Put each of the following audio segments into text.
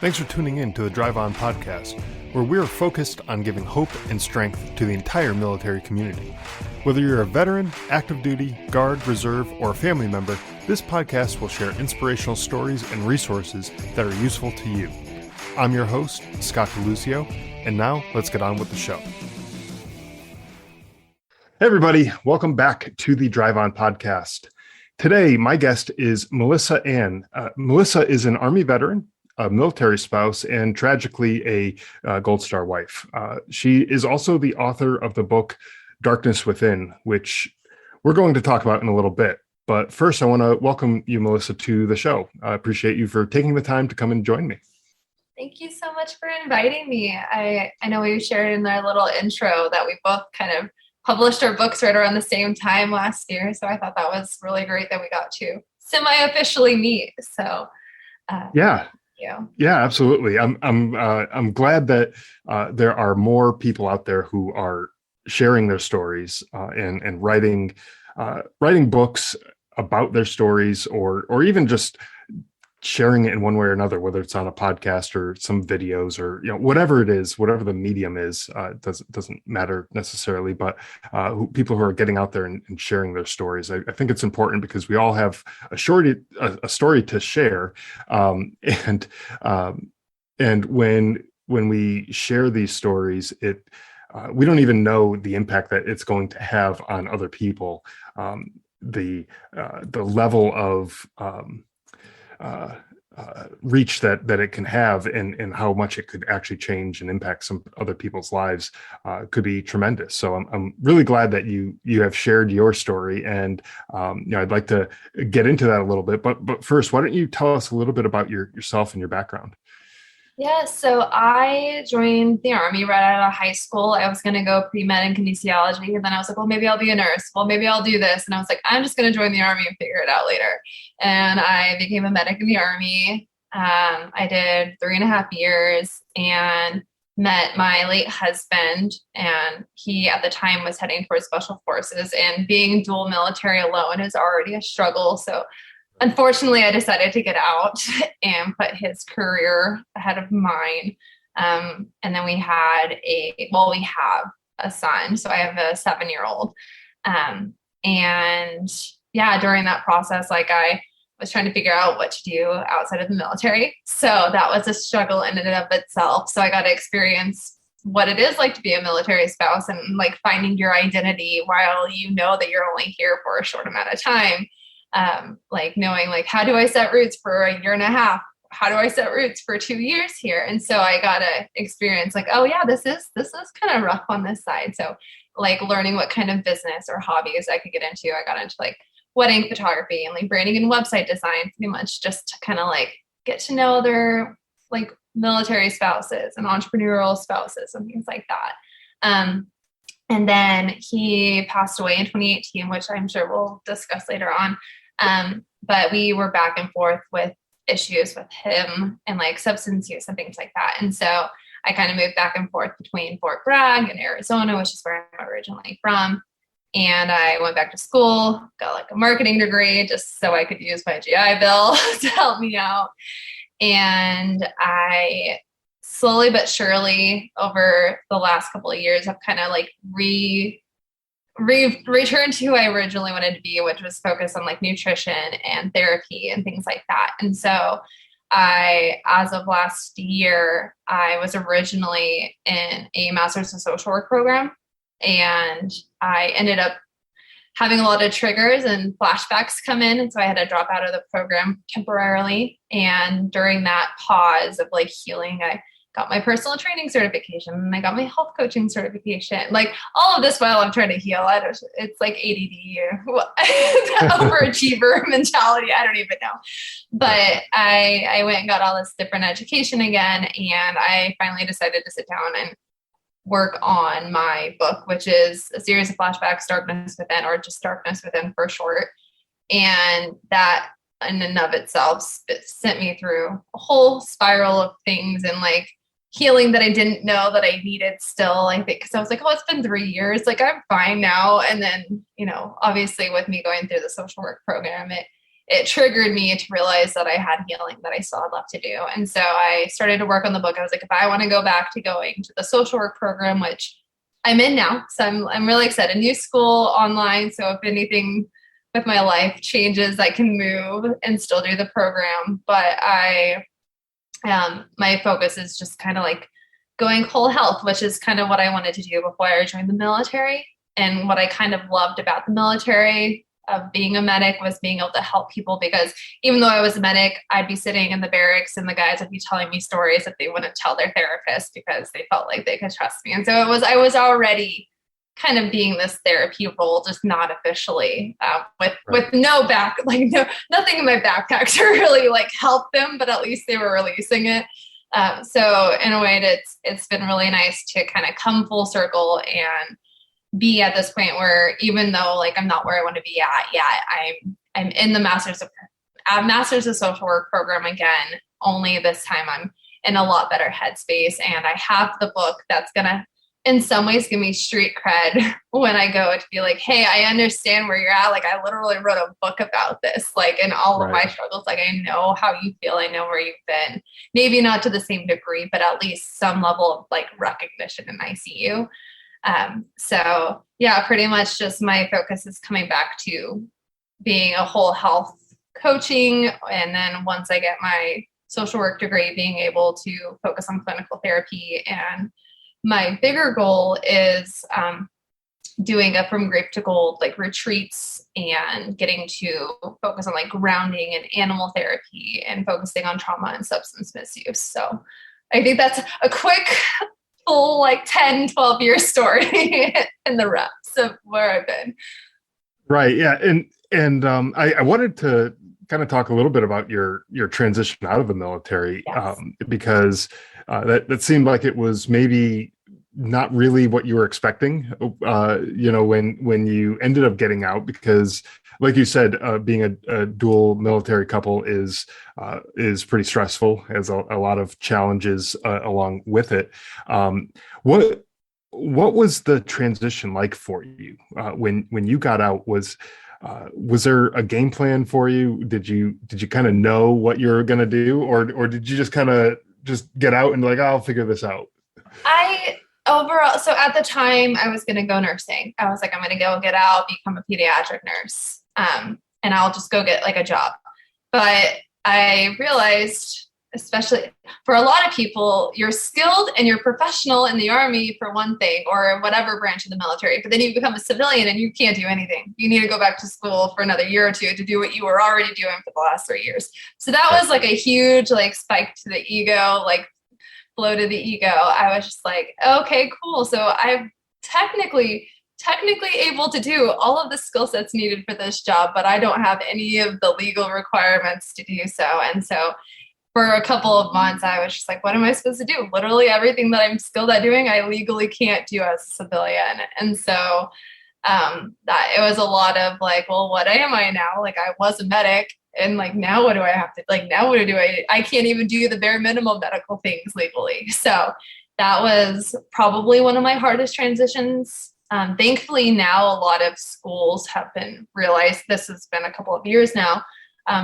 Thanks for tuning in to the Drive On podcast, where we are focused on giving hope and strength to the entire military community. Whether you're a veteran, active duty, guard, reserve, or a family member, this podcast will share inspirational stories and resources that are useful to you. I'm your host, Scott DeLucio, and now let's get on with the show. Hey everybody, welcome back to the Drive On podcast. Today, my guest is Melissa Ann. Melissa is an Army veteran, a military spouse, and tragically a Gold Star wife. She is also the author of the book Darkness Within, which we're going to talk about in a little bit. But first, I want to welcome you, Melissa, to the show. I appreciate you for taking the time to come and join me. Thank you so much for inviting me. I know we shared in our little intro that we both kind of published our books right around the same time last year. So I thought that was really great that we got to semi-officially meet. So Yeah, absolutely. I'm glad that there are more people out there who are sharing their stories and writing books about their stories, or even just sharing it in one way or another, whether it's on a podcast or some videos or whatever it is, whatever the medium is, doesn't matter necessarily. But people who are getting out there and sharing their stories, I think it's important because we all have a story to share, and when we share these stories, we don't even know the impact that it's going to have on other people. The level of reach that it can have and how much it could actually change and impact some other people's lives could be tremendous. So I'm really glad that you have shared your story, and I'd like to get into that a little bit. But first, why don't you tell us a little bit about yourself and your background? Yeah, so I joined the Army right out of high school. I was going to go pre-med and kinesiology, and then I was like, well, maybe I'll be a nurse. Well, maybe I'll do this. And I was like, I'm just going to join the Army and figure it out later. And I became a medic in the Army. I did 3.5 years and met my late husband, and he at the time was heading towards Special Forces, and being dual military alone is already a struggle. So unfortunately, I decided to get out and put his career ahead of mine. And then we have a son. So I have a 7-year-old. And yeah, during that process, I was trying to figure out what to do outside of the military. So that was a struggle in and of itself. So I got to experience what it is like to be a military spouse and finding your identity while you know that you're only here for a short amount of time. Knowing how do I set roots for 1.5 years? How do I set roots for 2 years here? And so I got to experience oh yeah, this is kind of rough on this side. So learning what kind of business or hobbies I could get into. I got into wedding photography and branding and website design, pretty much just to kind of get to know their military spouses and entrepreneurial spouses and things like that. And then he passed away in 2018, which I'm sure we'll discuss later on. But we were back and forth with issues with him and substance use and things like that. And so I kind of moved back and forth between Fort Bragg and Arizona, which is where I'm originally from. And I went back to school, got a marketing degree just so I could use my GI Bill to help me out. And I slowly but surely over the last couple of years, I've kind of returned to who I originally wanted to be, which was focused on nutrition and therapy and things like that. And so as of last year, I was originally in a master's in social work program, and I ended up having a lot of triggers and flashbacks come in. And so I had to drop out of the program temporarily. And during that pause of healing, I got my personal training certification, and I got my health coaching certification. All of this while I'm trying to heal. It's ADD or overachiever mentality. I don't even know. But I went and got all this different education again. And I finally decided to sit down and work on my book, which is a series of flashbacks, Darkness Within, or just Darkness Within for short. And that in and of itself sent me through a whole spiral of things and healing that I didn't know that I needed still, I think, because I was oh, it's been 3 years, I'm fine now. And then, obviously with me going through the social work program, it triggered me to realize that I had healing that I still had left to do. And so I started to work on the book. I was like, if I want to go back to going to the social work program, which I'm in now, so I'm really excited. New school online. So if anything with my life changes, I can move and still do the program. But my focus is just kind of like going whole health, which is kind of what I wanted to do before I joined the military. And what I kind of loved about the military of being a medic was being able to help people, because even though I was a medic, I'd be sitting in the barracks and the guys would be telling me stories that they wouldn't tell their therapist because they felt like they could trust me. And so I was already kind of being this therapy role, just not officially, with no back, like nothing in my backpack to really like help them, but at least they were releasing it. So in a way, it's been really nice to kind of come full circle and be at this point where, even though like I'm not where I want to be at yet, I'm in the Master's of Social Work program again. Only this time I'm in a lot better headspace, and I have the book that's gonna, in some ways, give me street cred when I go to be like, hey, I understand where you're at. Like, I literally wrote a book about this, like, in all of my struggles. Like, I know how you feel. I know where you've been. Maybe not to the same degree, but at least some level of like recognition, and I see you. So yeah, pretty much just my focus is coming back to being a whole health coaching. And then once I get my social work degree, being able to focus on clinical therapy. And my bigger goal is doing a From Grape to Gold, like retreats, and getting to focus on like grounding and animal therapy and focusing on trauma and substance misuse. So I think that's a quick, full like 10, 12-year story in the reps of where I've been. Right. Yeah. And I wanted to kind of talk a little bit about your transition out of the military, Yes. Because that seemed like it was maybe not really what you were expecting, when you ended up getting out, because like you said, being a dual military couple is pretty stressful, has a lot of challenges along with it. What was the transition like for you when you got out? Was there a game plan for you? Did you kind of know what you were going to do, or did you just kind of just get out and like, I'll figure this out? So at the time I was going to go nursing. I was like, I'm going to go get out, become a pediatric nurse. And I'll just go get like a job. But I realized, especially for a lot of people, you're skilled and you're professional in the Army for one thing, or whatever branch of the military, but then you become a civilian and you can't do anything. You need to go back to school for another year or two to do what you were already doing for the last 3 years. So that was like a huge like spike to the ego, like blow to the ego. I was just like, okay, cool. So I'm technically able to do all of the skill sets needed for this job, but I don't have any of the legal requirements to do so. And so for a couple of months, I was just like, what am I supposed to do? Literally everything that I'm skilled at doing, I legally can't do as a civilian. And so that it was a lot of like, well, what am I now? Like, I was a medic, and like, now what do I have to, like, now what do I can't even do the bare minimum medical things legally. So that was probably one of my hardest transitions. Thankfully now a lot of schools have been realized, this has been a couple of years now.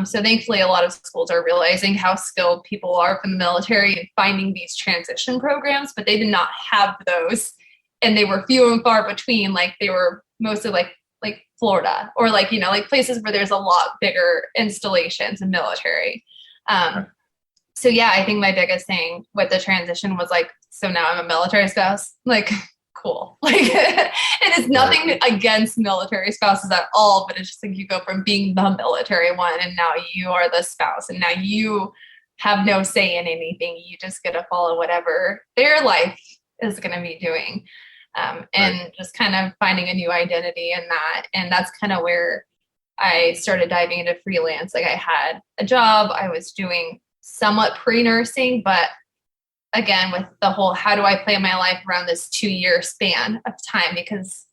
So thankfully a lot of schools are realizing how skilled people are from the military and finding these transition programs, but they did not have those. And they were few and far between. Like, they were mostly like Florida, or like, like places where there's a lot bigger installations in military. So yeah, I think my biggest thing with the transition was like, so now I'm a military spouse, like, cool. Like, it is nothing against military spouses at all, but it's just like, you go from being the military one, and now you are the spouse, and now you have no say in anything. You just get to follow whatever their life is going to be doing. And just kind of finding a new identity in that. And that's kind of where I started diving into freelance. Like, I had a job, I was doing somewhat pre-nursing, but again, with the whole, how do I plan my life around this 2-year span of time? Because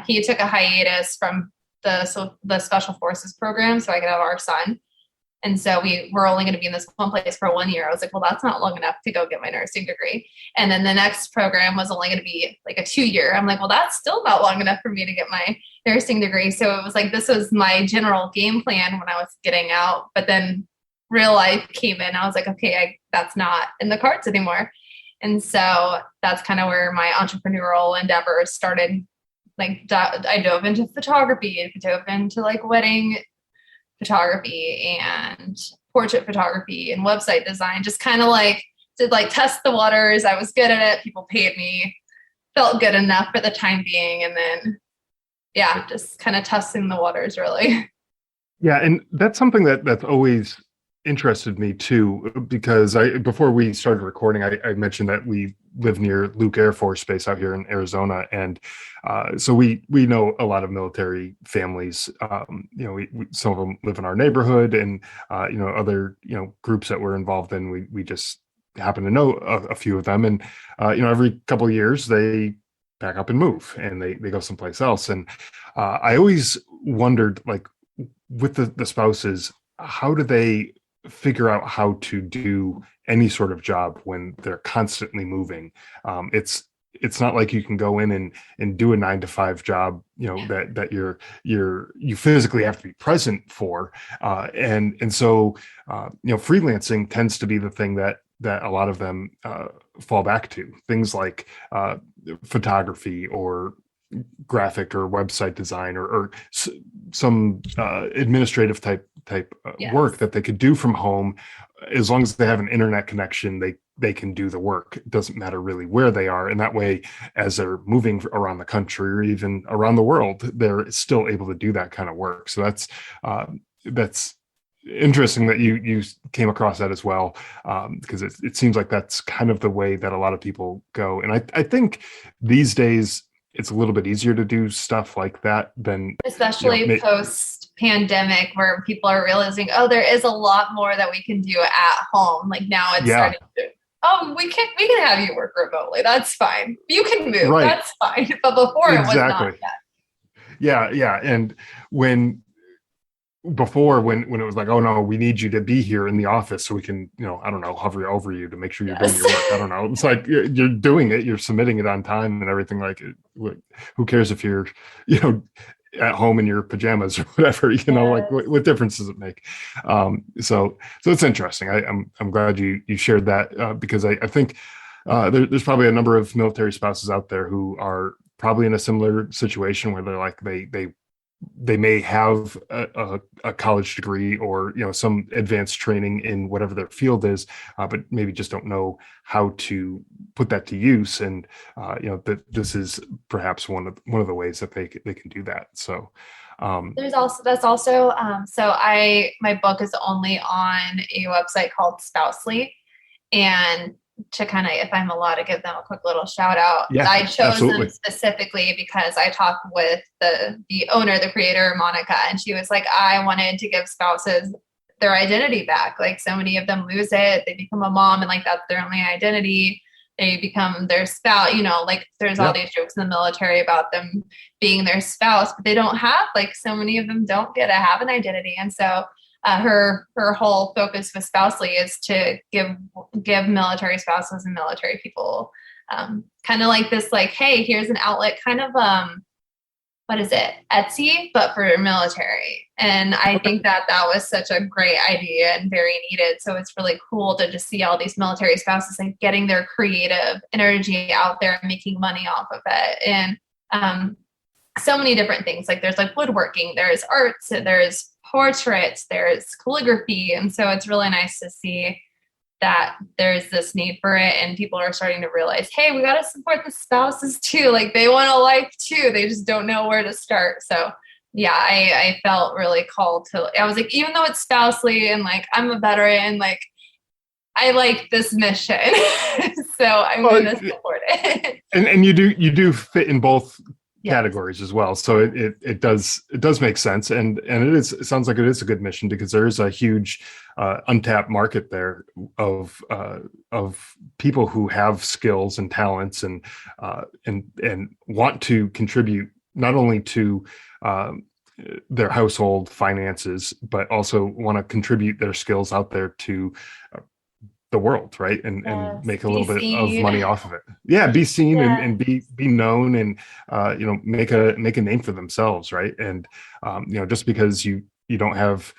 he took a hiatus from the Special Forces program so I could have our son. And so we were only going to be in this one place for 1 year. I was like, well, that's not long enough to go get my nursing degree. And then the next program was only going to be like a 2 year. I'm like, well, that's still not long enough for me to get my nursing degree. So it was like, this was my general game plan when I was getting out. But then real life came in. I was like, okay, that's not in the cards anymore. And so that's kind of where my entrepreneurial endeavors started. Like I dove into photography and dove into like wedding photography and portrait photography and website design, just kind of like did like test the waters. I was good at it. People paid me, felt good enough for the time being. And then, yeah, just kind of testing the waters really. Yeah. And that's something that's always interested me too, because before we started recording, I mentioned that we live near Luke Air Force Base out here in Arizona, and so we know a lot of military families. We some of them live in our neighborhood, and other groups that we're involved in. We just happen to know a few of them, and every couple of years they pack up and move, and they go someplace else. And I always wondered, like, with the spouses, how do they figure out how to do any sort of job when they're constantly moving? It's not like you can go in and do a 9 to 5 job, that you physically have to be present for. And so freelancing tends to be the thing that a lot of them fall back to, things like photography or graphic or website design or some administrative type Yes. work that they could do from home. As long as they have an internet connection, they can do the work. It doesn't matter really where they are. And that way, as they're moving around the country or even around the world, they're still able to do that kind of work. So that's interesting that you came across that as well, because it seems like that's kind of the way that a lot of people go. And I think these days it's a little bit easier to do stuff like that than, especially post pandemic, where people are realizing, oh, there is a lot more that we can do at home. Like now it's starting to, oh, we can have you work remotely. That's fine. You can move. Right. That's fine. But before it was not yet. Yeah. And when it was like, oh no, we need you to be here in the office so we can, I don't know, hover over you to make sure you're doing your work. I don't know. It's like you're doing it, you're submitting it on time and everything. Like, who cares if you're, at home in your pajamas or whatever, like what difference does it make? So it's interesting. I'm glad you shared that, because I think there's probably a number of military spouses out there who are probably in a similar situation where they're like, they may have a college degree or some advanced training in whatever their field is, but maybe just don't know how to put that to use. And that this is perhaps one of the ways that they can do that. So my book is only on a website called Spousely, and to kind of, if I'm allowed to give them a quick little shout out, I chose them specifically because I talked with the owner, the creator, Monica, and she was like, I wanted to give spouses their identity back. Like so many of them lose it. They become a mom and like that's their only identity. They become their spouse, like there's all these jokes in the military about them being their spouse, but they don't have, like so many of them don't get to have an identity. And so her whole focus with Spousely is to give military spouses and military people kind of like this, like, hey, here's an outlet, kind of what is it, Etsy, but for military. And I think that was such a great idea and very needed. So it's really cool to just see all these military spouses like getting their creative energy out there and making money off of it. And so many different things, like there's like woodworking, there's arts, there's portraits, there's calligraphy. And so it's really nice to see that there's this need for it and people are starting to realize, hey, we got to support the spouses too. Like they want a life too. They just don't know where to start. So yeah, I felt really called to, I was like, even though it's Spousely and like, I'm a veteran, like I like this mission. So I'm going to support it. And you do fit in both categories as well, so it does make sense, and it sounds like it is a good mission, because there is a huge untapped market there of people who have skills and talents and want to contribute not only to their household finances, but also want to contribute their skills out there to the world, right? And Yes, make a be little bit of seen. money off of it. Yeah, be seen Yeah. and be known, and make a name for themselves, right? And just because you don't have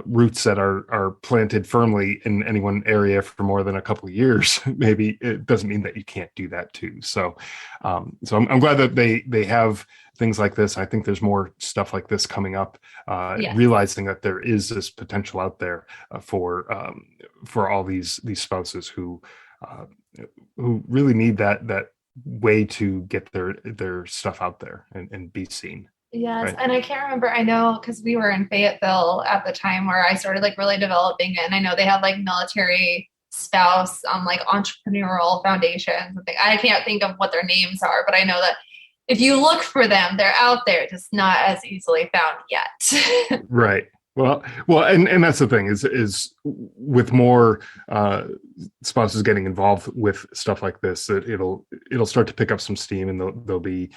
roots that are planted firmly in any one area for more than a couple of years, maybe it doesn't mean that you can't do that too. So I'm glad that they have things like this. I think there's more stuff like this coming up, Yes. realizing that there is this potential out there for all these spouses uh, who really need that way to get their stuff out there and be seen. Yes, Right. and I can't remember. I know because we were in Fayetteville at the time where I started like really developing it, and I know they had like military spouse like entrepreneurial foundations and things. I can't think of what their names are, but I know that if you look for them, they're out there, just not as easily found yet. Right. Well, and that's the thing is with more sponsors getting involved with stuff like this, that it'll start to pick up some steam, and there'll be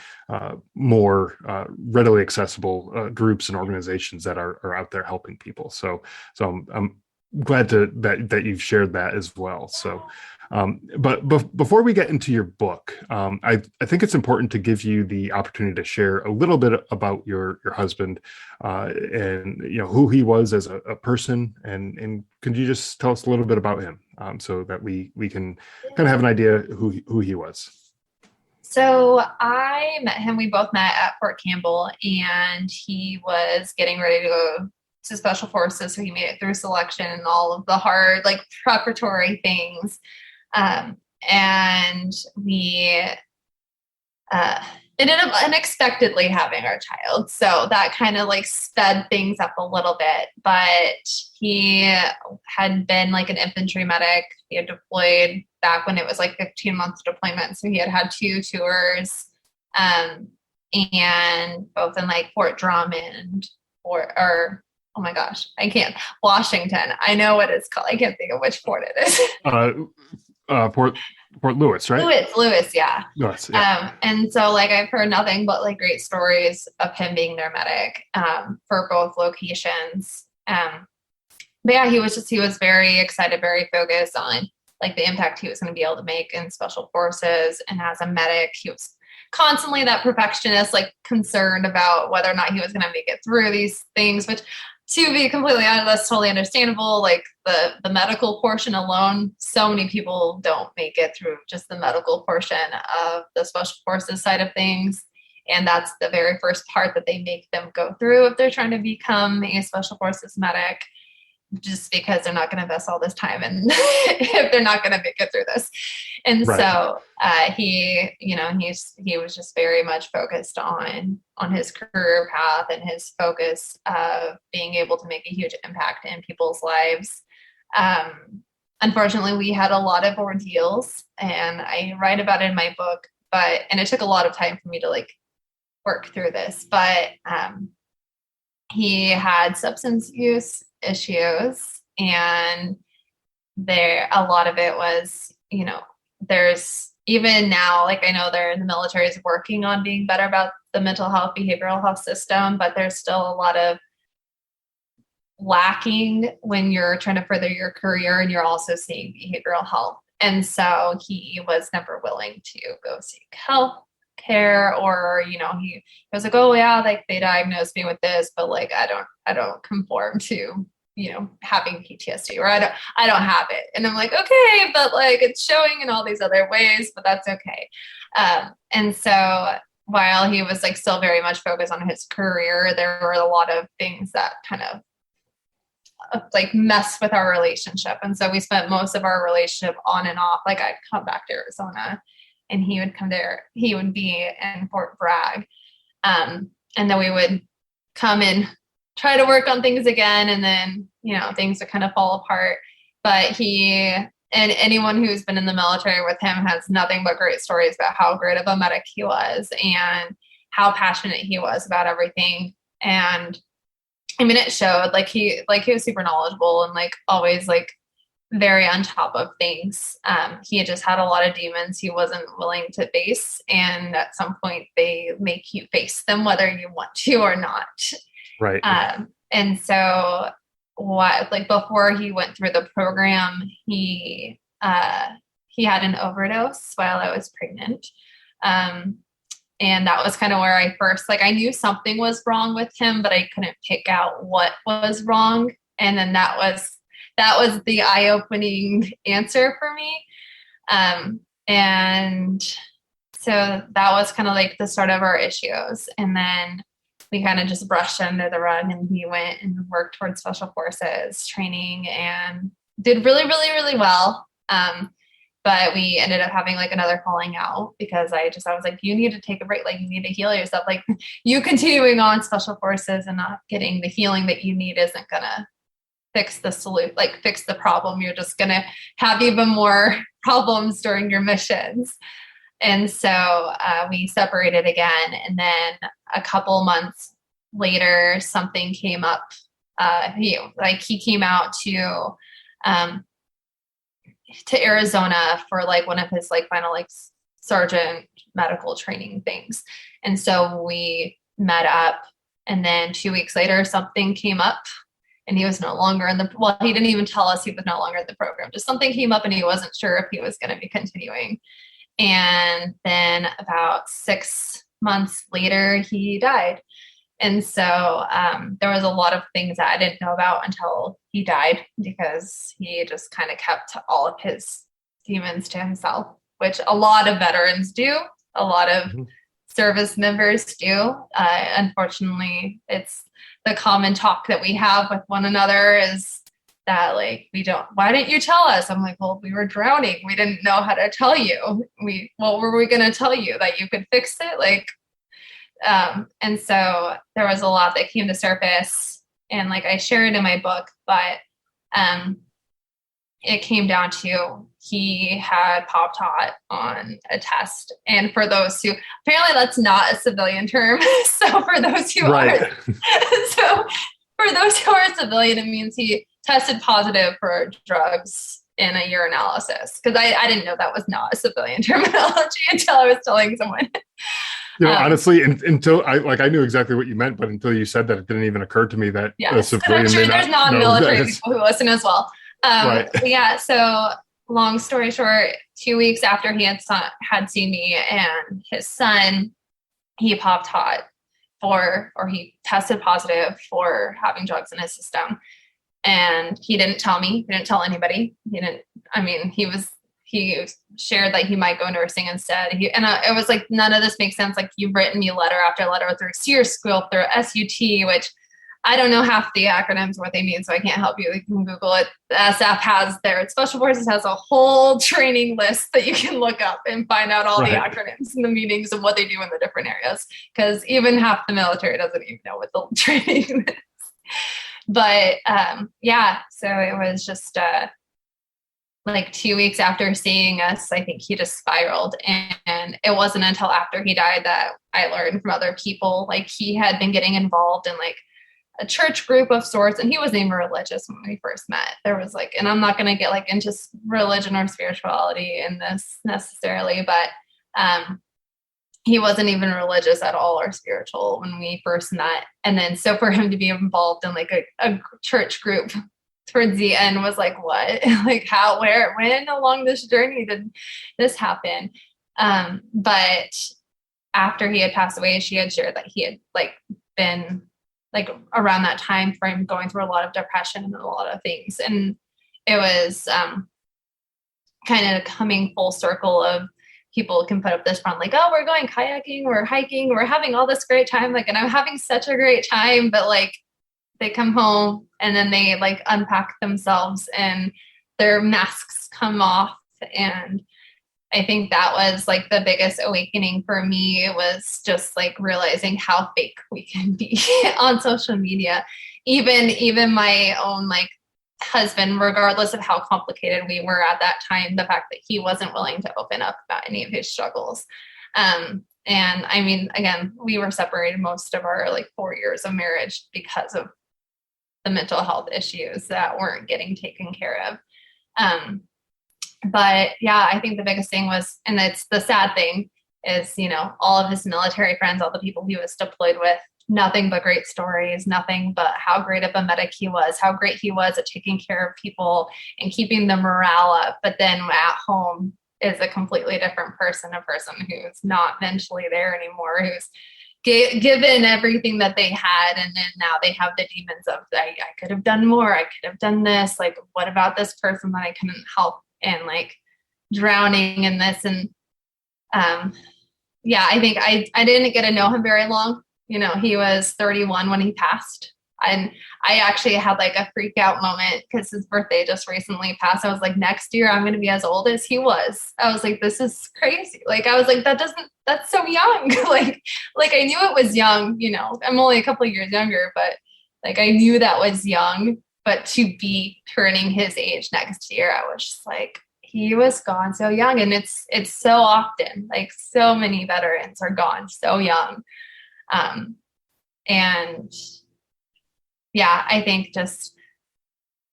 more readily accessible groups and organizations that are out there helping people. So I'm glad that you've shared that as well. So, but before we get into your book, I think it's important to give you the opportunity to share a little bit about your husband, and who he was as a person, and could you just tell us a little bit about him, so that we can kind of have an idea who he was. So I met him. We both met at Fort Campbell, and he was getting ready to go to Special Forces. So he made it through selection and all of the hard, like preparatory things. And we ended up unexpectedly having our child. So that kind of like sped things up a little bit. But he had been like an infantry medic. He had deployed back when it was like 15-month deployment. So he had had 2 tours, and both in like Fort Drummond or oh my gosh, I can't, Washington. I know what it's called. I can't think of which fort it is. Port Lewis, right? Lewis, yeah. Lewis, yeah. And so like I've heard nothing but like great stories of him being their medic for both locations. But yeah, he was very excited, very focused on like the impact he was going to be able to make in special forces. And as a medic, he was constantly that perfectionist, like concerned about whether or not he was going to make it through these things, which, to be completely honest, that's totally understandable. Like the medical portion alone, so many people don't make it through just the medical portion of the special forces side of things. And that's the very first part that they make them go through if they're trying to become a special forces medic, just because they're not going to invest all this time and if they're not going to make it through this. And right. So he was just very much focused on his career path and his focus of being able to make a huge impact in people's lives. Unfortunately, we had a lot of ordeals, and I write about it in my book, and it took a lot of time for me to like work through this, but he had substance use issues, and a lot of it was, there's even now, like I know they're in the military is working on being better about the mental health, behavioral health system, but there's still a lot of lacking when you're trying to further your career and you're also seeing behavioral health. And so he was never willing to go seek health care, or he was like, oh yeah, like they diagnosed me with this, but like I don't conform to having PTSD, or I don't have it. And I'm like, okay, but like it's showing in all these other ways, but that's okay. And so while he was like still very much focused on his career, there were a lot of things that kind of like messed with our relationship. And so we spent most of our relationship on and off. Like I'd come back to Arizona and he would come there. He would be in Fort Bragg. And then we would come and try to work on things again. And then, things would kind of fall apart. But he and anyone who's been in the military with him has nothing but great stories about how great of a medic he was and how passionate he was about everything. And I mean, it showed. Like he was super knowledgeable and like always like very on top of things. He had just had a lot of demons he wasn't willing to face, and at some point they make you face them whether you want to or not. Right. And so what, like before he went through the program, he had an overdose while I was pregnant. And that was kind of where I first, like, I knew something was wrong with him, but I couldn't pick out what was wrong. And then that was the eye-opening answer for me. And so that was kind of like the start of our issues. And then we kind of just brushed under the rug, and he went and worked towards special forces training and did really, really, really well. But we ended up having like another falling out because I was like, you need to take a break. Like, you need to heal yourself. Like, you continuing on special forces and not getting the healing that you need isn't gonna fix the problem. You're just gonna have even more problems during your missions. And so we separated again. And then a couple months later, something came up. He came out to Arizona for like one of his like final like sergeant medical training things. And so we met up, and then 2 weeks later something came up, and he was no longer he didn't even tell us he was no longer in the program. Just something came up and he wasn't sure if he was going to be continuing. And then about 6 months later, he died. And so there was a lot of things that I didn't know about until he died, because he just kind of kept all of his demons to himself, which a lot of veterans do, a lot of service members do. Unfortunately, it's the common talk that we have with one another is that, like, why didn't you tell us? I'm like, well, we were drowning. We didn't know how to tell you. What were we going to tell you? That you could fix it? Like, and so there was a lot that came to surface, and like I shared in my book, but it came down to he had popped hot on a test. And for those who, apparently that's not a civilian term. So for those who are, so for those who are civilian, it means he tested positive for drugs in a urinalysis. Because I didn't know that was not a civilian terminology until I was telling someone. Honestly, until I knew exactly what you meant, but until you said that, it didn't even occur to me that a civilian. I'm sure there's non-military people who listen as well. Right. Yeah. So long story short, 2 weeks after he had seen me and his son, he popped hot he tested positive for having drugs in his system. And he didn't tell me, he didn't tell anybody. He shared that he might go nursing instead. It was like, none of this makes sense. Like, you've written me letter after letter through SEER School, through SUT, which I don't know half the acronyms, what they mean, so I can't help you. You can Google it. The SF has Special Forces has a whole training list that you can look up and find out all the acronyms and the meanings of what they do in the different areas. Because even half the military doesn't even know what the training is. But so it was just like 2 weeks after seeing us, I think he just spiraled. And it wasn't until after he died that I learned from other people, like, he had been getting involved in like a church group of sorts, and he wasn't even religious when we first met. There was like, and I'm not going to get like into religion or spirituality in this necessarily, but he wasn't even religious at all or spiritual when we first met. And then so for him to be involved in like a church group towards the end was like, what? Like, how, where, when along this journey did this happen? But after he had passed away, she had shared that he had like been like around that time frame going through a lot of depression and a lot of things. And it was kind of coming full circle of people can put up this front, like, oh, we're going kayaking, we're hiking, we're having all this great time. Like, and I'm having such a great time, but like, they come home and then they like unpack themselves and their masks come off. And I think that was like the biggest awakening for me. It was just like realizing how fake we can be on social media. Even my own like husband, regardless of how complicated we were at that time, the fact that he wasn't willing to open up about any of his struggles. And I mean, again, we were separated most of our like 4 years of marriage because of the mental health issues that weren't getting taken care of. But yeah, I think the biggest thing was, and it's the sad thing is, you know, all of his military friends, all the people he was deployed with nothing but great stories, nothing but how great of a medic he was, how great he was at taking care of people and keeping the morale up. But then at home is a completely different person, a person who's not mentally there anymore, who's given everything that they had, and then now they have the demons of I could have done more, I could have done this, like what about this person that I couldn't help, and like drowning in this. And yeah, I think I didn't get to know him very long. You know, he was 31 when he passed, and I actually had like a freak out moment because his birthday just recently passed. I was like, next year I'm going to be as old as he was. I was like, this is crazy. Like, I was like, that's so young. like I knew it was young, you know, I'm only a couple of years younger, but like, I knew that was young, but to be turning his age next year, I was just like, he was gone so young. And it's so often, like so many veterans are gone so young. And yeah, I think just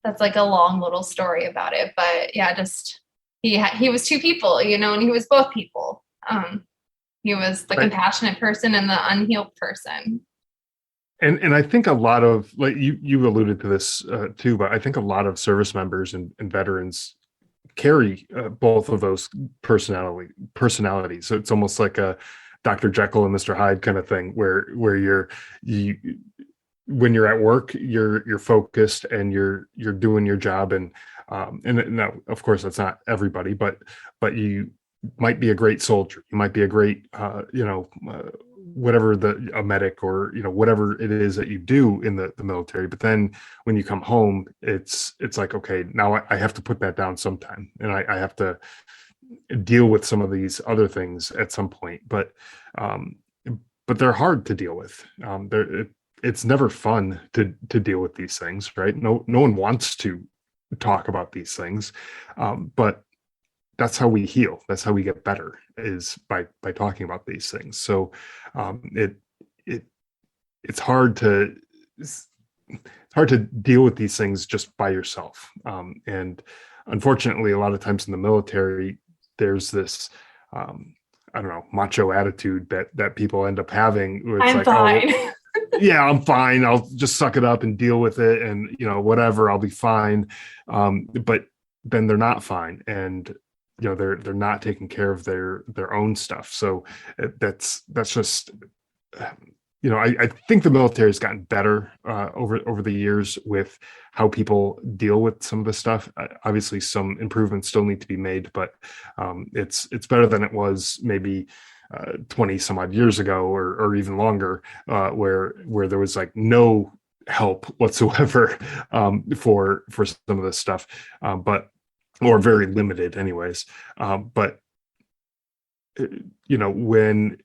that's like a long little story about it. But yeah, just he was two people, you know, and he was both people. He was the compassionate person and the unhealed person. And I think a lot of, like you alluded to this too, but I think a lot of service members and veterans carry both of those personalities. So it's almost like a Dr. Jekyll and Mr. Hyde kind of thing, where you when you're at work, you're focused and you're doing your job, and now of course that's not everybody, but you might be a great soldier, you might be a great whatever, a medic, or whatever it is that you do in the military. But then when you come home, it's like, okay, now I have to put that down sometime, and I have to deal with some of these other things at some point. But they're hard to deal with. It's never fun to deal with these things, right? No one wants to talk about these things, but that's how we heal. That's how we get better, is by talking about these things. So it's hard to deal with these things just by yourself. And unfortunately, a lot of times in the military, there's this I don't know, macho attitude that people end up having. Where it's I'm like, fine. oh, yeah, I'm fine, I'll just suck it up and deal with it, and whatever, I'll be fine. But then they're not fine, and they're not taking care of their own stuff. So that's just I think the military has gotten better over the years with how people deal with some of this stuff. Obviously, some improvements still need to be made, but it's better than it was maybe 20 some odd years ago, or even longer, where there was like no help whatsoever for some of this stuff, or very limited anyways. But when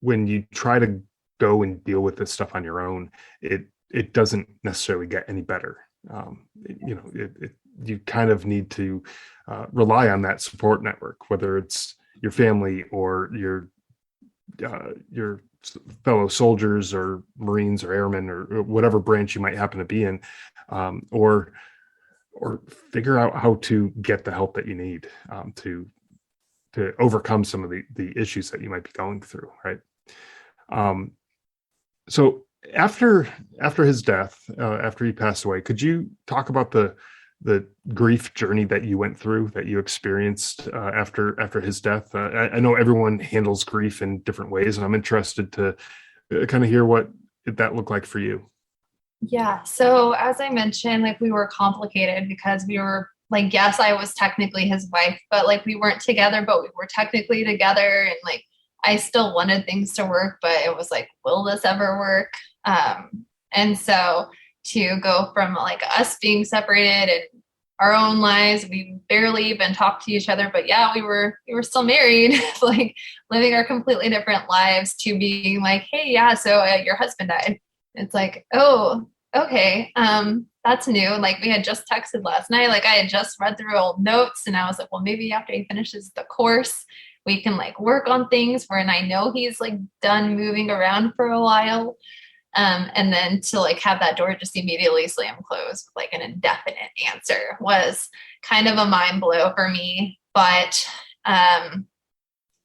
you try to go and deal with this stuff on your own, it doesn't necessarily get any better. You kind of need to rely on that support network, whether it's your family or your fellow soldiers or Marines or airmen or whatever branch you might happen to be in, or figure out how to get the help that you need to overcome some of the issues that you might be going through, right? So after his death, after he passed away, could you talk about the grief journey that you went through, that you experienced after his death? I know everyone handles grief in different ways, and I'm interested to kind of hear what that looked like for you. Yeah. So as I mentioned, like we were complicated because we were like, yes, I was technically his wife, but like we weren't together, but we were technically together. And like, I still wanted things to work, but it was like, will this ever work? And so to go from like us being separated and our own lives, we barely even talked to each other, but yeah, we were still married, like living our completely different lives, to being like, hey, yeah, so your husband died. It's like, oh, okay. That's new. Like we had just texted last night. Like I had just read through old notes, and I was like, well, maybe after he finishes the course, we can like work on things and I know he's like done moving around for a while. And then to like have that door just immediately slam closed with like an indefinite answer was kind of a mind blow for me. But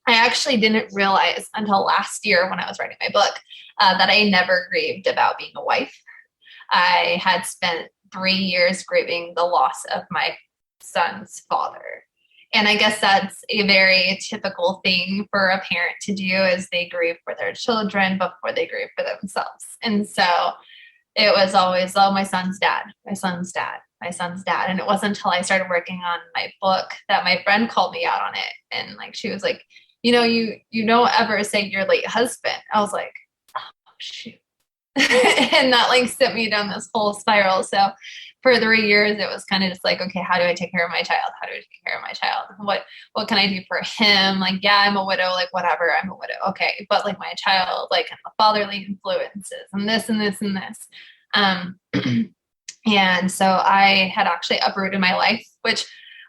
I actually didn't realize until last year when I was writing my book that I never grieved about being a wife. I had spent 3 years grieving the loss of my son's father. And I guess that's a very typical thing for a parent to do, is they grieve for their children before they grieve for themselves. And so it was always, oh, my son's dad, my son's dad, my son's dad. And it wasn't until I started working on my book that my friend called me out on it. And like, she was like, you don't ever say your late husband. I was like, oh, shoot. And that like sent me down this whole spiral. So for 3 years, it was kind of just like, okay, how do I take care of my child? How do I take care of my child? What can I do for him? Like, yeah, I'm a widow, like whatever, I'm a widow. Okay. But like my child, like the fatherly influences and this and this and this. And so I had actually uprooted my life, which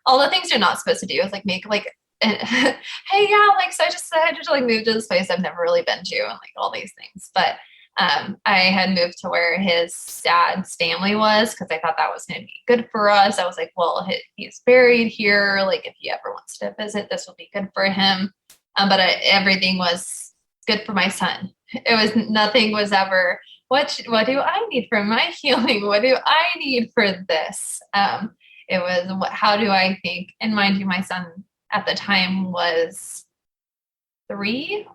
all the things you're not supposed to do is like make like, hey, yeah, like, so I just had to like move to this place I've never really been to and like all these things. But I had moved to where his dad's family was because I thought that was going to be good for us. I was like, well, he's buried here. Like, if he ever wants to visit, this will be good for him. But everything was good for my son. Nothing was ever, what do I need for my healing? What do I need for this? It was, how do I think? And mind you, my son at the time was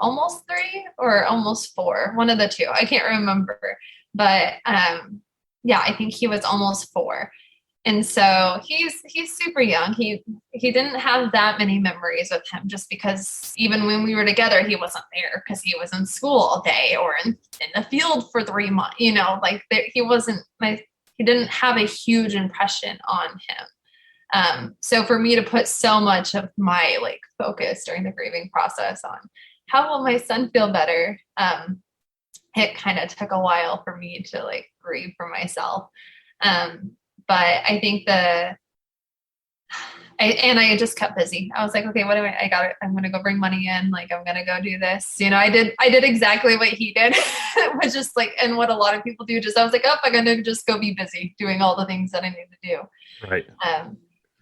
almost 3 or almost 4, one of the two. I can't remember, but yeah, I think he was almost 4. And so he's super young. He didn't have that many memories with him, just because even when we were together, he wasn't there because he was in school all day or in the field for 3 months, like he didn't have a huge impression on him. So for me to put so much of my like focus during the grieving process on how will my son feel better, it kind of took a while for me to like grieve for myself. But I think I just kept busy. I was like, okay, I'm going to go bring money in. Like, I'm going to go do this. I did exactly what he did, which is like, and what a lot of people do, I was like, oh, I'm going to just go be busy doing all the things that I need to do. Right.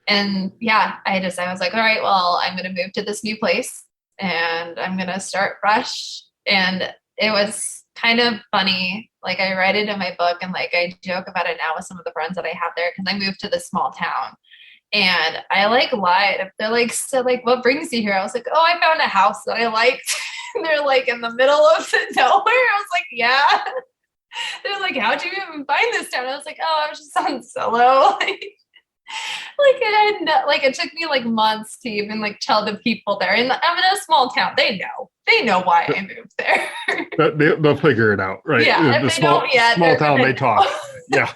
And yeah, I was like, all right, well, I'm going to move to this new place and I'm going to start fresh. And it was kind of funny. Like, I write it in my book and like, I joke about it now with some of the friends that I have there, because I moved to this small town and I like lied. They're like, so like, what brings you here? I was like, oh, I found a house that I liked. And they're like, in the middle of nowhere. I was like, yeah. They're like, how'd you even find this town? I was like, oh, I was just on solo. It took me like months to even like tell the people there. And I'm in a small town. They know why I moved there. They'll figure it out, right? Yeah. The small town, they talk. Yeah,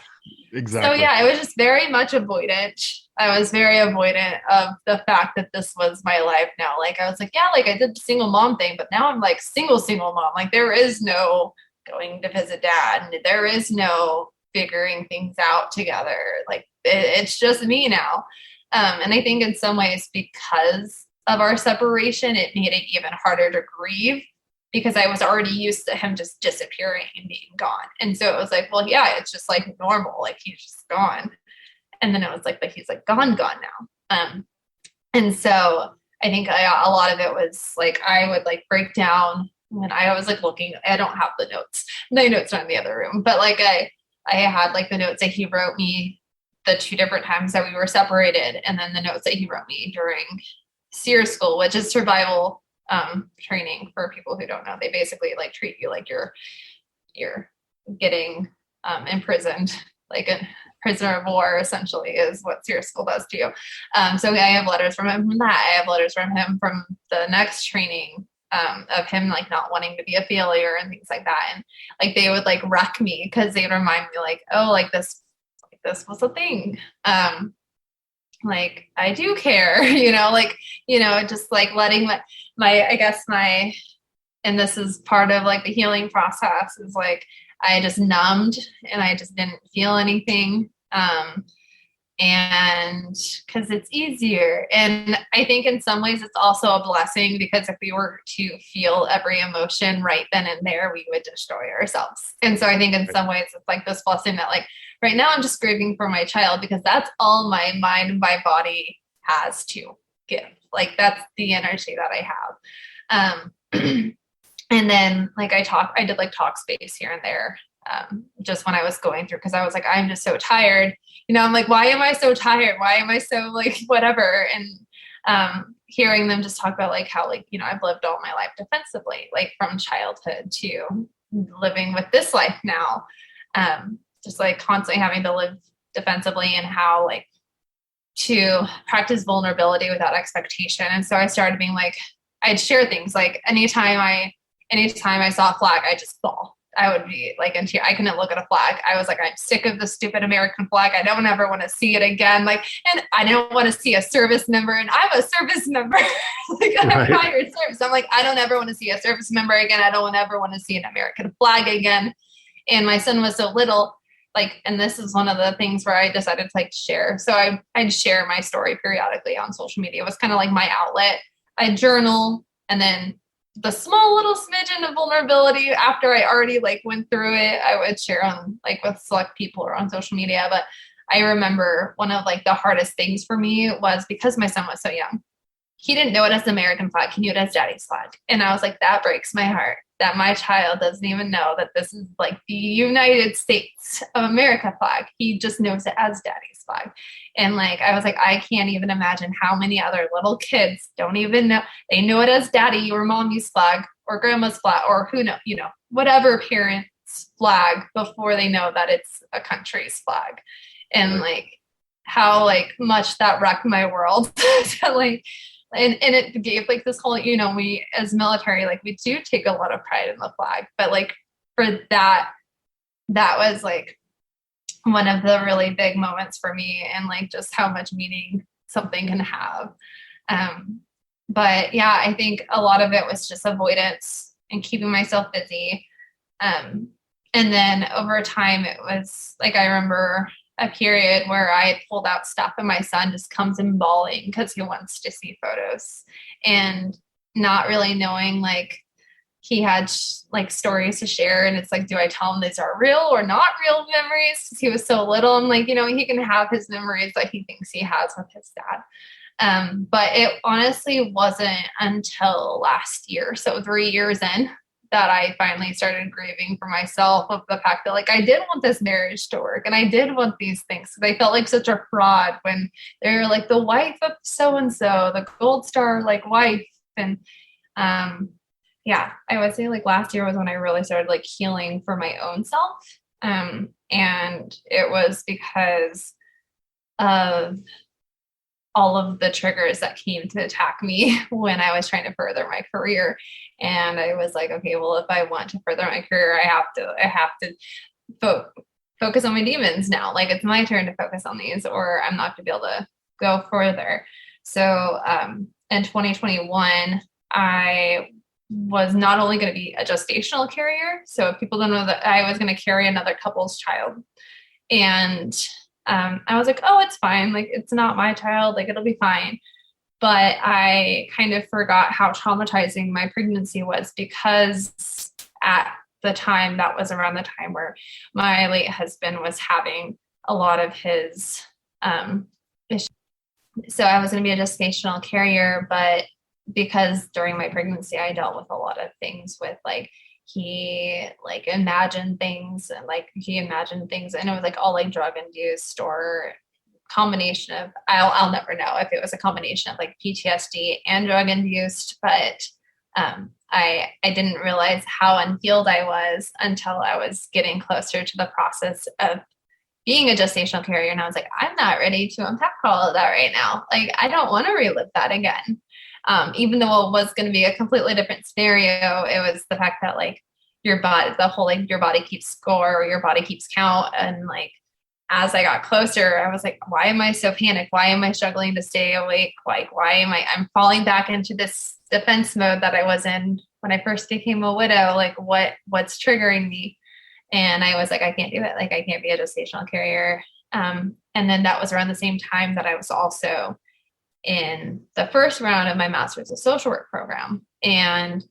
exactly. So yeah, I was just very much avoidant. I was very avoidant of the fact that this was my life now. Like, I was like, yeah, like I did the single mom thing, but now I'm like single mom. Like, there is no going to visit dad, and there is no figuring things out together. Like, it's just me now. And I think in some ways, because of our separation, it made it even harder to grieve, because I was already used to him just disappearing and being gone. And so it was like, well, yeah, it's just like normal. Like, he's just gone. And then it was like, but he's like gone now. And so I think a lot of it was like, I would like break down when I was like looking. I don't have the notes. My notes are in the other room, but like I had like the notes that he wrote me the 2 different times that we were separated, and then the notes that he wrote me during SEER school, which is survival training for people who don't know. They basically like treat you like you're getting imprisoned, like a prisoner of war, essentially, is what SEER school does to you. So I have letters from him from that. I have letters from him from the next training, of him like not wanting to be a failure and things like that. And like, they would like wreck me because they would remind me like, oh, like this was a thing. Like, I do care, just like letting and this is part of like the healing process, is like, I just numbed and I just didn't feel anything. And because it's easier. And I think in some ways it's also a blessing, because if we were to feel every emotion right then and there, we would destroy ourselves. And so I think in some ways it's like this blessing that like, right now I'm just grieving for my child, because that's all my mind and my body has to give. Like, that's the energy that I Um, and then like I did like talk space here and there, just when I was going through, because I was like, I'm just so tired. I'm like, why am I so tired? Why am I so like whatever? And hearing them just talk about like how like, I've lived all my life defensively, like from childhood to living with this life now. Just like constantly having to live defensively, and how like to practice vulnerability without expectation. And so I started being like, I'd share things like anytime I saw a flag, I just bawl. I would be like, and I couldn't look at a flag. I was like, I'm sick of the stupid American flag. I don't ever want to see it again. Like, and I don't want to see a service member, and I'm a service member. Like, I'm hired service. I'm like, I don't ever want to see a service member again. I don't ever want to see an American flag again. And my son was so little, like, and this is one of the things where I decided to like share. So I'd share my story periodically on social media. It was kind of like my outlet. I'd journal, and then the small little smidgen of vulnerability after I already like went through it, I would share on like with select people or on social media. But I remember one of like the hardest things for me was because my son was so young. He didn't know it as the American flag. He knew it as Daddy's flag. And I was like, that breaks my heart that my child doesn't even know that this is like the United States of America flag. He just knows it as Daddy's flag. And like, I was like, I can't even imagine how many other little kids don't even know. They know it as Daddy or Mommy's flag or Grandma's flag or who knows, whatever parent's flag before they know that it's a country's flag. And like how like much that wrecked my world to like, and it gave like this whole, we as military, like we do take a lot of pride in the flag, but like for that was like one of the really big moments for me, and like just how much meaning something can have. But yeah, I think a lot of it was just avoidance and keeping myself busy. And then over time, it was like, I remember a period where I had pulled out stuff and my son just comes in bawling because he wants to see photos, and not really knowing like he had like stories to share. And it's like, do I tell him these are real or not real memories? Because he was so little. I'm like, he can have his memories that he thinks he has with his dad. But it honestly wasn't until last year, so 3 years in, that I finally started grieving for myself of the fact that like I did want this marriage to work, and I did want these things. They felt like such a fraud when they're like the wife of so-and-so, the gold star like wife. And yeah, I would say like last year was when I really started like healing for my own self. And it was because of all of the triggers that came to attack me when I was trying to further my career. And I was like, okay, well, if I want to further my career, I have to focus on my demons now. Like it's my turn to focus on these, or I'm not going to be able to go further. So in 2021, I was not only going to be a gestational carrier. So if people don't know, that I was going to carry another couple's child. And I was like, oh, it's fine. Like, it's not my child. Like, it'll be fine. But I kind of forgot how traumatizing my pregnancy was, because at the time, that was around the time where my late husband was having a lot of his issues. So I was going to be a gestational carrier, but because during my pregnancy, I dealt with a lot of things with like, he imagined things, and it was like all like drug induced or combination of, I'll never know if it was a combination of like PTSD and drug induced, but I didn't realize how unhealed I was until I was getting closer to the process of being a gestational carrier. And I was like, I'm not ready to unpack all of that right now. Like, I don't want to relive that again. Even though it was going to be a completely different scenario, it was the fact that like your body, the whole, like your body keeps score, or your body keeps count. And like, as I got closer, I was like, why am I so panicked? Why am I struggling to stay awake? Like, I'm falling back into this defense mode that I was in when I first became a widow. Like what's triggering me? And I was like, I can't do it. Like, I can't be a gestational carrier. And then that was around the same time that I was also in the first round of my master's of social work program. And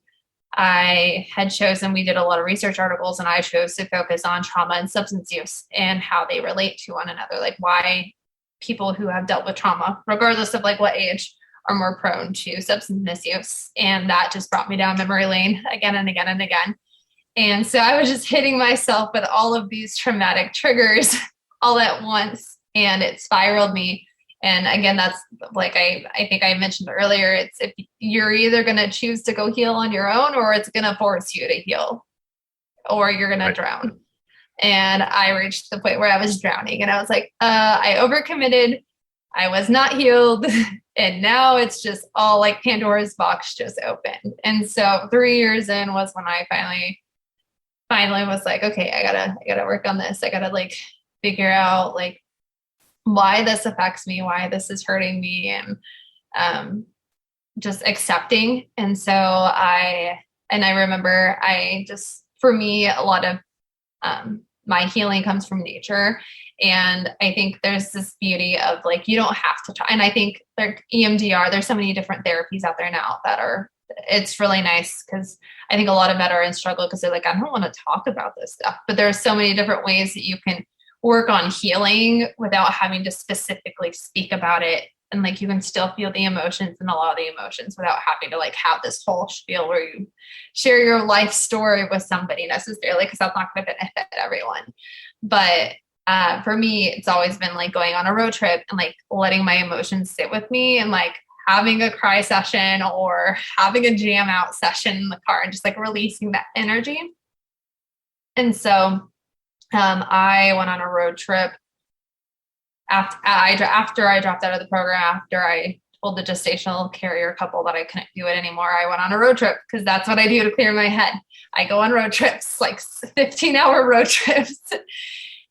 I had chosen, we did a lot of research articles, and I chose to focus on trauma and substance use and how they relate to one another. Like why people who have dealt with trauma, regardless of like what age, are more prone to substance misuse. And that just brought me down memory lane again and again and again. And so I was just hitting myself with all of these traumatic triggers all at once, and it spiraled me. And again, that's like I think I mentioned earlier, it's if you're either going to choose to go heal on your own, or it's going to force you to heal, or you're going to drown. And I reached the point where I was drowning, and I was like, I overcommitted. I was not healed. And now it's just all like Pandora's box just opened. And so 3 years in was when I finally was like, okay, I gotta work on this. I gotta like figure out like why this affects me, why this is hurting me, and just accepting. And so I remember for me, a lot of my healing comes from nature. And I think there's this beauty of like, you don't have to try. And I think EMDR, there's so many different therapies out there now it's really nice, because I think a lot of men are in struggle because they're like, I don't want to talk about this stuff. But there's so many different ways that you can work on healing without having to specifically speak about it. And like, you can still feel the emotions and allow the emotions without having to like have this whole spiel where you share your life story with somebody necessarily, because that's not going to benefit everyone. But for me, it's always been like going on a road trip and like letting my emotions sit with me, and like having a cry session or having a jam out session in the car, and just like releasing that energy. And so I went on a road trip after I dropped out of the program, after I told the gestational carrier couple that I couldn't do it anymore. I went on a road trip, because that's what I do to clear my head. I go on road trips, like 15-hour road trips.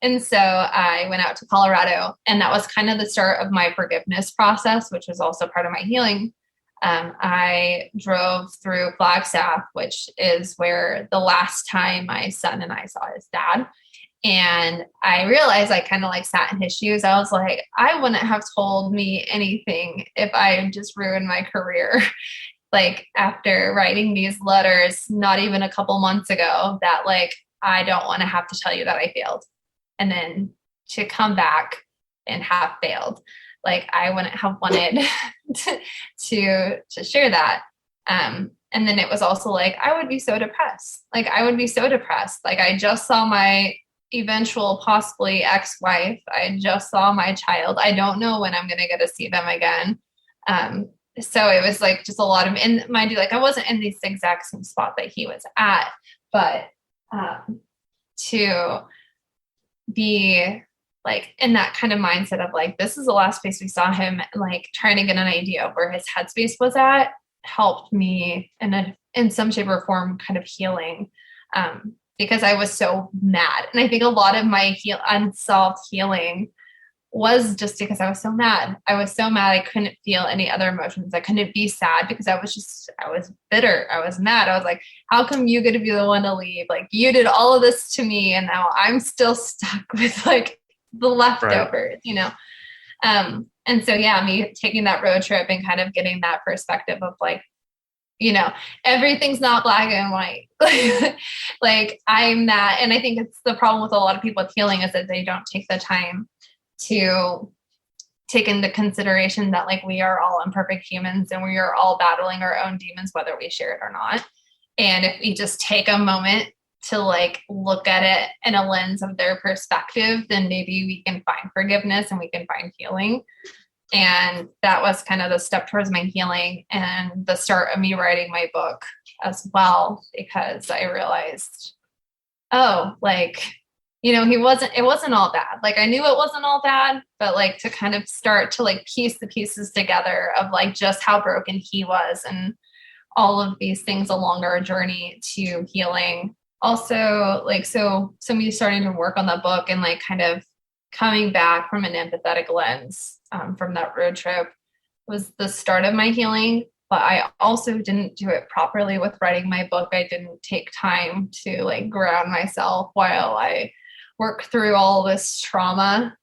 And so I went out to Colorado, and that was kind of the start of my forgiveness process, which was also part of my healing. I drove through Flagstaff, which is where the last time my son and I saw his dad. And I realized I kind of like sat in his shoes. I was like, I wouldn't have told me anything if I just ruined my career. Like after writing these letters, not even a couple months ago, that like, I don't want to have to tell you that I failed. And then to come back and have failed, like I wouldn't have wanted to share that. And then it was also like, I would be so depressed. Like I just saw my eventual possibly ex-wife. I just saw my child. I don't know when I'm going to get to see them again. So it was like just a lot of, and mind you, like I wasn't in this exact same spot that he was at, but to be like in that kind of mindset of like, this is the last place we saw him, like trying to get an idea of where his headspace was at, helped me in some shape or form kind of healing, because I was so mad. And I think a lot of my unsolved healing was just because I was so mad. I couldn't feel any other emotions. I couldn't be sad because I was bitter. I was mad. I was like, how come you get to be the one to leave? Like you did all of this to me, and now I'm still stuck with like the leftovers, you know? And so, yeah, me taking that road trip and kind of getting that perspective of like, you know, everything's not black and white. Like I'm that. And I think it's the problem with a lot of people with healing is that they don't take the time to take into consideration that like we are all imperfect humans, and we are all battling our own demons, whether we share it or not. And if we just take a moment to like look at it in a lens of their perspective, then maybe we can find forgiveness and we can find healing. And that was kind of the step towards my healing and the start of me writing my book as well, because I realized, oh, like, you know, it wasn't all bad. Like I knew it wasn't all bad, but like to kind of start to like piece the pieces together of like just how broken he was and all of these things along our journey to healing. Also, like, so me starting to work on the book and like kind of coming back from an empathetic lens from that road trip was the start of my healing. But I also didn't do it properly with writing my book. I didn't take time to like ground myself while I work through all this trauma.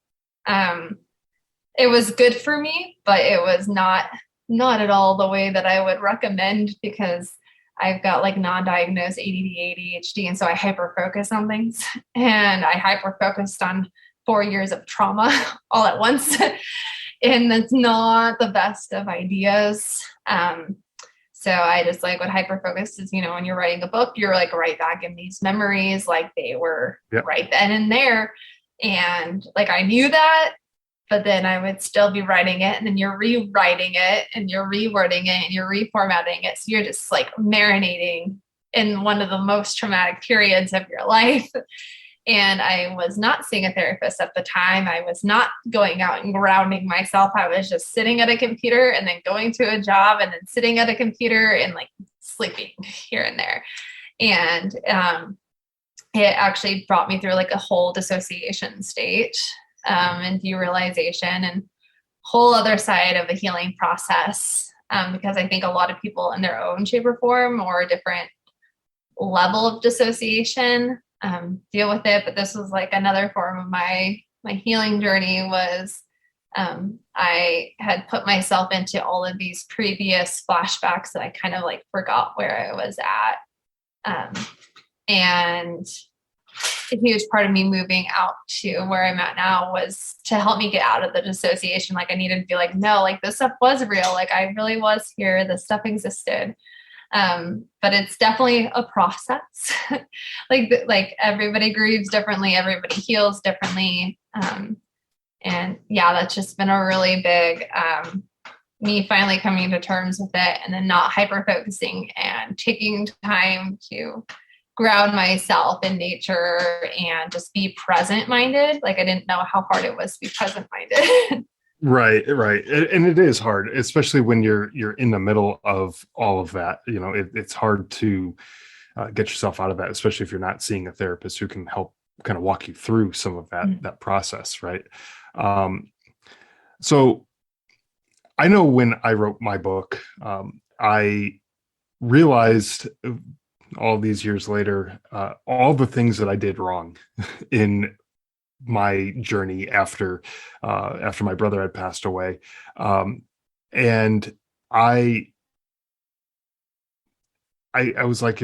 It was good for me, but it was not at all the way that I would recommend, because I've got like non-diagnosed ADD, ADHD. And so I hyper-focus on things, and I hyper-focused on 4 years of trauma all at once. and that's not the best of ideas. So I just like would hyper focus is, when you're writing a book, you're like right back in these memories, like they were right then and there. And like, I knew that, but then I would still be writing it, and then you're rewriting it and you're rewording it and you're reformatting it. So you're just like marinating in one of the most traumatic periods of your life. And I was not seeing a therapist at the time. I was not going out and grounding myself. I was just sitting at a computer and then going to a job and then sitting at a computer and like sleeping here and there. And it actually brought me through like a whole dissociation state and derealization and whole other side of the healing process. Because I think a lot of people in their own shape or form or a different level of dissociation deal with it. But this was like another form of my healing journey was I had put myself into all of these previous flashbacks that I kind of like forgot where I was at. And a huge part of me moving out to where I'm at now was to help me get out of the dissociation. Like I needed to be like, no, like this stuff was real. Like I really was here. This stuff existed. But it's definitely a process. like everybody grieves differently. Everybody heals differently. And yeah, that's just been a really big, me finally coming to terms with it and then not hyper focusing and taking time to ground myself in nature and just be present minded. Like I didn't know how hard it was to be present minded. Right. And it is hard, especially when you're in the middle of all of that. It's hard to get yourself out of that, especially if you're not seeing a therapist who can help kind of walk you through some of that process. Right. So I know when I wrote my book, I realized all these years later, all the things that I did wrong in my journey after my brother had passed away. And I was like,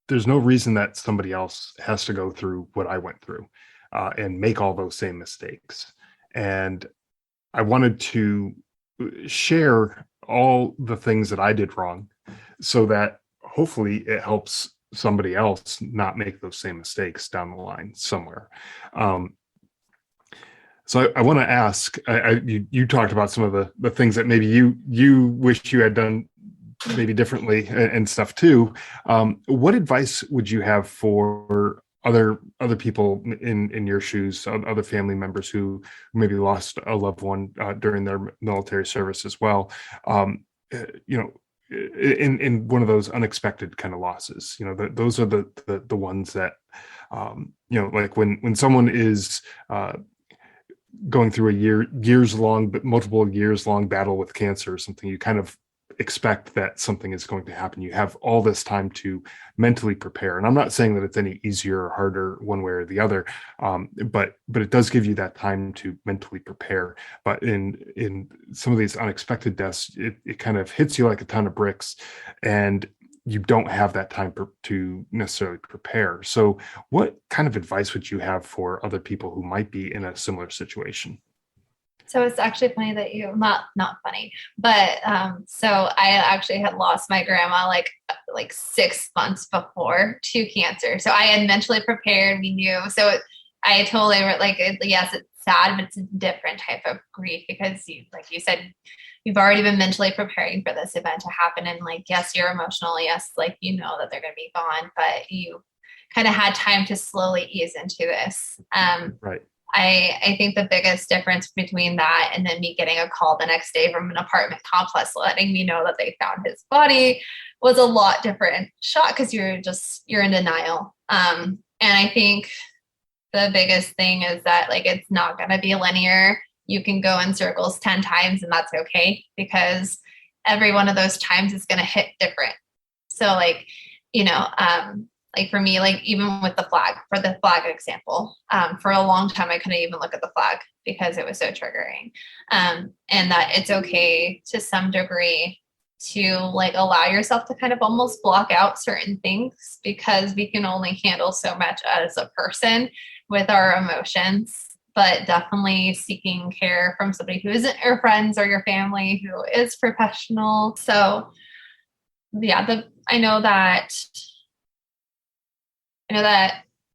there's no reason that somebody else has to go through what I went through and make all those same mistakes. And I wanted to share all the things that I did wrong so that hopefully it helps somebody else not make those same mistakes down the line somewhere. So I want to ask, you talked about some of the things that maybe you wish you had done maybe differently and stuff too. What advice would you have for other people in your shoes, other family members who maybe lost a loved one during their military service as well? In one of those unexpected kind of losses, those are the ones that, like when someone is going through multiple years long battle with cancer or something, you kind of expect that something is going to happen. You have all this time to mentally prepare. And I'm not saying that it's any easier or harder one way or the other, but it does give you that time to mentally prepare. But in some of these unexpected deaths, it kind of hits you like a ton of bricks, and you don't have that time to necessarily prepare. So what kind of advice would you have for other people who might be in a similar situation? So it's actually funny that not funny, but so I actually had lost my grandma like 6 months before to cancer. So I had mentally prepared. We knew. So I totally like, yes, it's sad, but it's a different type of grief because like you said, you've already been mentally preparing for this event to happen. And like, yes, you're emotional. Yes, like that they're going to be gone, but you kind of had time to slowly ease into this. Right. I think the biggest difference between that and then me getting a call the next day from an apartment complex letting me know that they found his body was a lot different shock because you're in denial. And I think the biggest thing is that like it's not going to be linear. You can go in circles 10 times and that's okay because every one of those times is going to hit different. So like, like for me, like even with the flag example, for a long time, I couldn't even look at the flag because it was so triggering. And that it's okay to some degree to like allow yourself to kind of almost block out certain things because we can only handle so much as a person with our emotions. but definitely seeking care from somebody who isn't your friends or your family, who is professional. So yeah, I know that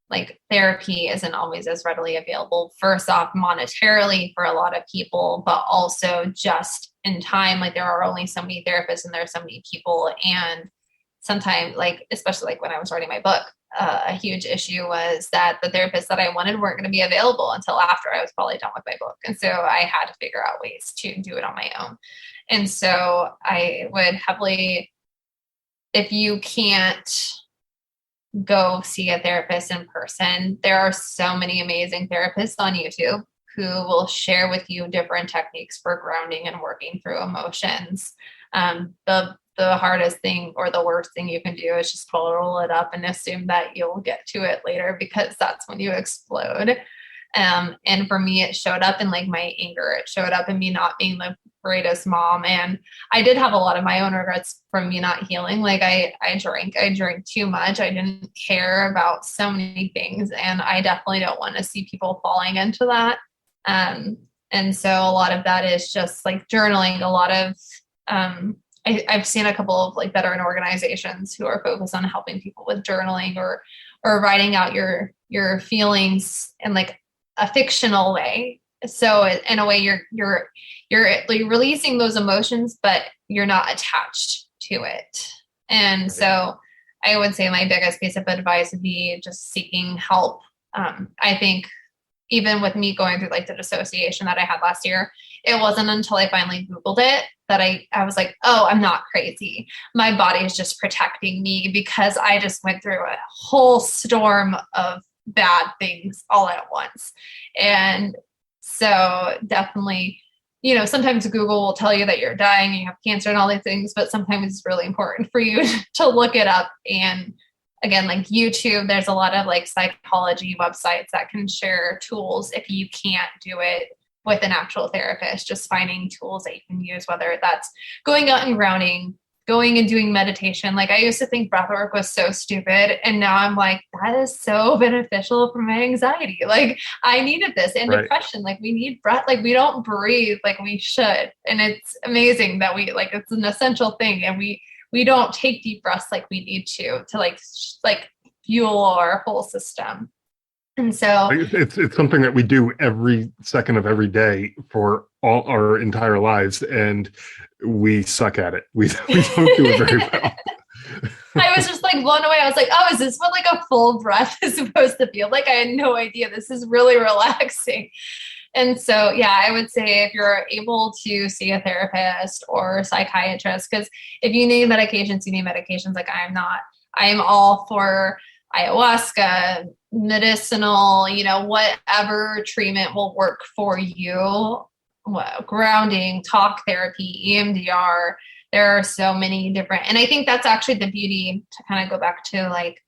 like therapy isn't always as readily available, first off, monetarily for a lot of people, but also just in time. Like there are only so many therapists and there are so many people. And sometimes, like, especially like when I was writing my book, a huge issue was that the therapists that I wanted weren't going to be available until after I was probably done with my book. And so I had to figure out ways to do it on my own. And so I would heavily, if you can't go see a therapist in person, there are so many amazing therapists on YouTube who will share with you different techniques for grounding and working through emotions. The hardest thing or the worst thing you can do is just bottle it up and assume that you'll get to it later, because that's when you explode. And for me, it showed up in like my anger. It showed up in me not being the greatest mom. And I did have a lot of my own regrets from me not healing. Like I drank too much. I didn't care about so many things. And I definitely don't want to see people falling into that. And so a lot of that is just like journaling. A lot of, I've seen a couple of like veteran organizations who are focused on helping people with journaling or writing out your feelings in like a fictional way. So in a way you're releasing those emotions, but you're not attached to it. And so I would say my biggest piece of advice would be just seeking help. I think even with me going through like the dissociation that I had last year, it wasn't until I finally Googled it that I was like, oh, I'm not crazy. My body is just protecting me, because I just went through a whole storm of bad things all at once. And so definitely, sometimes Google will tell you that you're dying and you have cancer and all these things, but sometimes it's really important for you to look it up. And again, like YouTube, there's a lot of like psychology websites that can share tools if you can't do it with an actual therapist, just finding tools that you can use, whether that's going out and grounding, going and doing meditation. Like I used to think breath work was so stupid. And now I'm like, that is so beneficial for my anxiety. Like I needed this, and depression. Like we need breath. Like we don't breathe like we should. And it's amazing that it's an essential thing. And we don't take deep breaths like we need to like fuel our whole system. And so it's something that we do every second of every day for all our entire lives, and we suck at it. We don't do it very well. I was just like blown away. I was like, oh, is this what like a full breath is supposed to feel like? I had no idea. This is really relaxing. And so, yeah, I would say if you're able to see a therapist or a psychiatrist, because if you need medications, you need medications. Like I'm all for ayahuasca, medicinal, whatever treatment will work for you. Grounding, talk therapy, EMDR. There are so many different, and I think that's actually the beauty, to kind of go back to like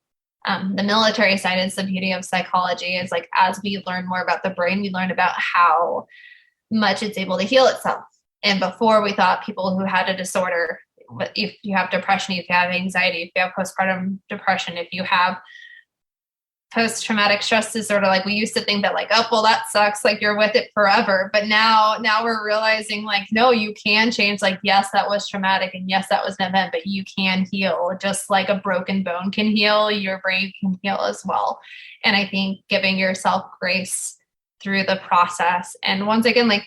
the military side, is the beauty of psychology is like, as we learn more about the brain, we learn about how much it's able to heal itself. And before, we thought people who had a disorder, if you have depression, if you have anxiety, if you have postpartum depression, if you have post-traumatic stress disorder, like we used to think that like, oh, well, that sucks, like you're with it forever. But now we're realizing like, no, you can change. Like, yes, that was traumatic, and yes, that was an event, but you can heal. Just like a broken bone can heal, your brain can heal as well. And I think giving yourself grace through the process. And once again, like,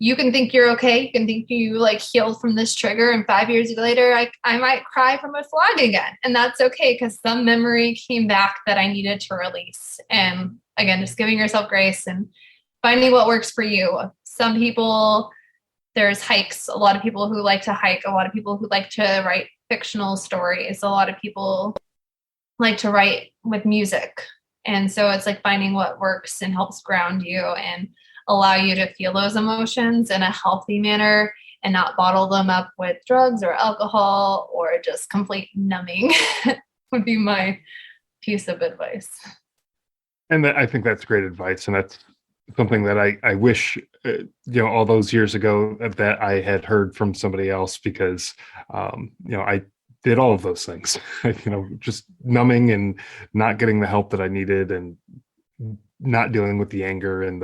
you can think you're okay. You can think you like healed from this trigger, and 5 years later, I might cry from a slug again. And that's okay, because some memory came back that I needed to release. And again, just giving yourself grace and finding what works for you. Some people, there's hikes. A lot of people who like to hike, a lot of people who like to write fictional stories. A lot of people like to write with music. And so it's like finding what works and helps ground you and allow you to feel those emotions in a healthy manner, and not bottle them up with drugs or alcohol or just complete numbing would be my piece of advice. And I think that's great advice. And that's something that I wish, all those years ago that I had heard from somebody else, because, I did all of those things, just numbing and not getting the help that I needed, and not dealing with the anger and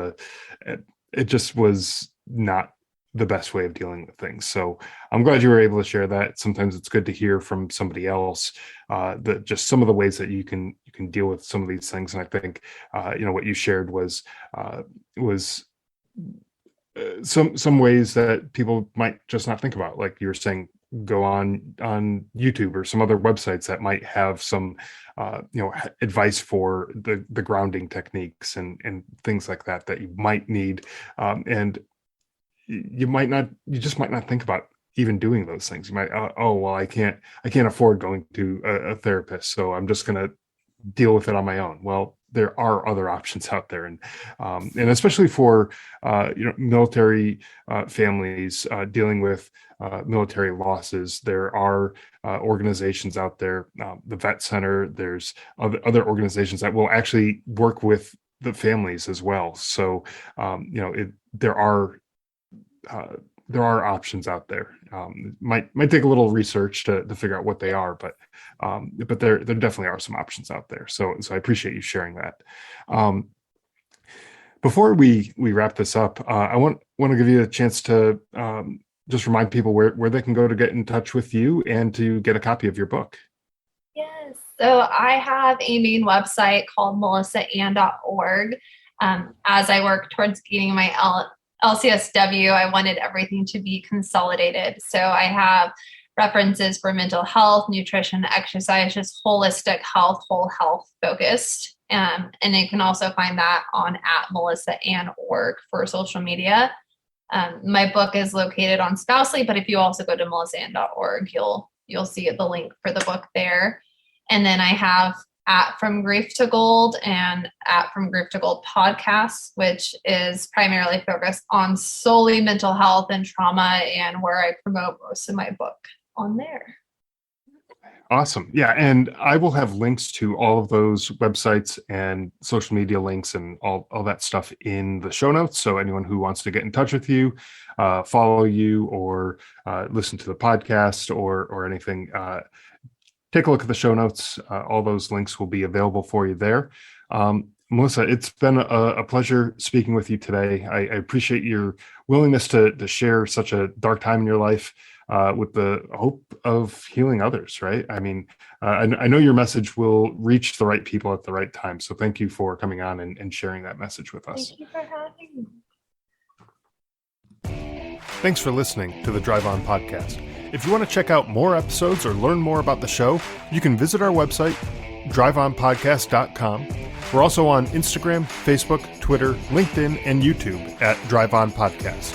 it just was not the best way of dealing with things. So I'm glad you were able to share that. Sometimes it's good to hear from somebody else that just some of the ways that you can deal with some of these things. And I think what you shared was some ways that people might just not think about. Like you were saying, go on YouTube or some other websites that might have some advice for the grounding techniques and things like that you might need, and you just might not think about even doing those things. You might, I can't afford going to a therapist, so I'm just going to deal with it on my own. Well, there are other options out there, and especially for military families dealing with military losses. There are organizations out there, the Vet Center. There's other organizations that will actually work with the families as well. So there are options out there. Might take a little research to figure out what they are, but there definitely are some options out there. So I appreciate you sharing that. Before we wrap this up, I want to give you a chance to just remind people where they can go to get in touch with you and to get a copy of your book. Yes. So I have a main website called melissaann.org. As I work towards getting my LCSW, I wanted everything to be consolidated. So I have references for mental health, nutrition, exercise, just holistic health, whole health focused. And you can also find that on @melissaann.org for social media. My book is located on Spousely, but if you also go to melissaann.org, you'll see the link for the book there. And then I have @From Grief to Gold and @From Grief to Gold podcast, which is primarily focused on solely mental health and trauma, and where I promote most of my book on there. Awesome. Yeah. And I will have links to all of those websites and social media links and all that stuff in the show notes. So anyone who wants to get in touch with you, follow you, or listen to the podcast or anything, take a look at the show notes. All those links will be available for you there. Melissa, it's been a pleasure speaking with you today. I appreciate your willingness to share such a dark time in your life with the hope of healing others, right? I mean, I know your message will reach the right people at the right time. So thank you for coming on and sharing that message with us. Thank you for having me. Thanks for listening to the Drive On Podcast. If you want to check out more episodes or learn more about the show, you can visit our website, driveonpodcast.com. We're also on Instagram, Facebook, Twitter, LinkedIn, and YouTube @Drive On Podcast.